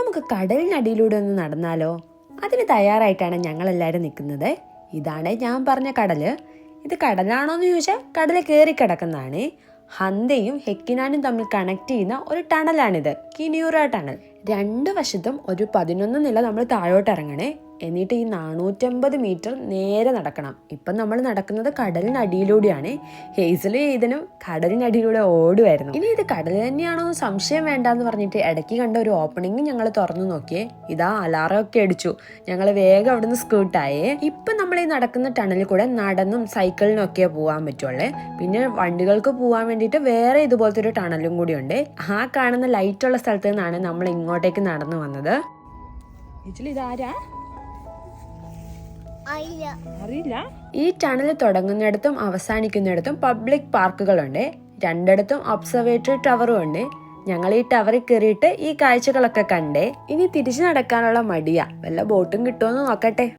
നമുക്ക് കടലിനടിയിലൂടെ ഒന്ന് നടന്നാലോ? അതിന് തയ്യാറായിട്ടാണ് ഞങ്ങളെല്ലാവരും നിൽക്കുന്നത്. ഇതാണ് ഞാൻ പറഞ്ഞ കടല്. ഇത് കടലാണോ എന്ന് ചോദിച്ചാൽ കടല് കയറി കിടക്കുന്നതാണ്. ഹന്തയും ഹെക്കിനാനും തമ്മിൽ കണക്ട് ചെയ്യുന്ന ഒരു ടണലാണിത്, കിനിയൂറ ടണൽ. രണ്ട് വശത്തും ഒരു 11 നില നമ്മൾ താഴോട്ട് ഇറങ്ങണേ. എന്നിട്ട് ഈ 450 മീറ്റർ നേരെ നടക്കണം. ഇപ്പം നമ്മൾ നടക്കുന്നത് കടലിനടിയിലൂടെയാണ്. ഹേസലും ഏതനും കടലിനടിയിലൂടെ ഓടുമായിരുന്നു. ഇനി ഇത് കടൽ തന്നെയാണോ സംശയം വേണ്ടെന്ന് പറഞ്ഞിട്ട് ഇടയ്ക്ക് കണ്ട ഒരു ഓപ്പണിംഗ് ഞങ്ങൾ തുറന്നു നോക്കിയേ. ഇതാ അലാറം ഒക്കെ അടിച്ചു. ഞങ്ങൾ വേഗം അവിടുന്ന് സ്കൂട്ടായേ. ഇപ്പം നമ്മൾ ഈ നടക്കുന്ന ടണലിൽ കൂടെ നടന്നും സൈക്കിളിനും ഒക്കെ പോകാൻ പറ്റുള്ളേ. പിന്നെ വണ്ടികൾക്ക് പോകാൻ വേണ്ടിയിട്ട് വേറെ ഇതുപോലത്തെ ഒരു ടണലും കൂടി ഉണ്ട്. ആ കാണുന്ന ലൈറ്റുള്ള സ്ഥലത്ത് നിന്നാണ് നമ്മൾ ഇങ്ങോട്ടേക്ക് നടന്നു വന്നത്. ഇതാരാ അറിയില്ല. ഈ ടണൽ തുടങ്ങുന്നിടത്തും അവസാനിക്കുന്നിടത്തും പബ്ലിക് പാർക്കുകളുണ്ട്. രണ്ടിടത്തും ഒബ്സർവേറ്ററി ടവറും ഉണ്ട്. ഞങ്ങൾ ഈ ടവറിൽ കയറിയിട്ട് ഈ കാഴ്ചകളൊക്കെ കണ്ടേ. ഇനി തിരിച്ചു നടക്കാനുള്ള മടിയാ. വല്ല ബോട്ടും കിട്ടുമെന്ന് നോക്കട്ടെ.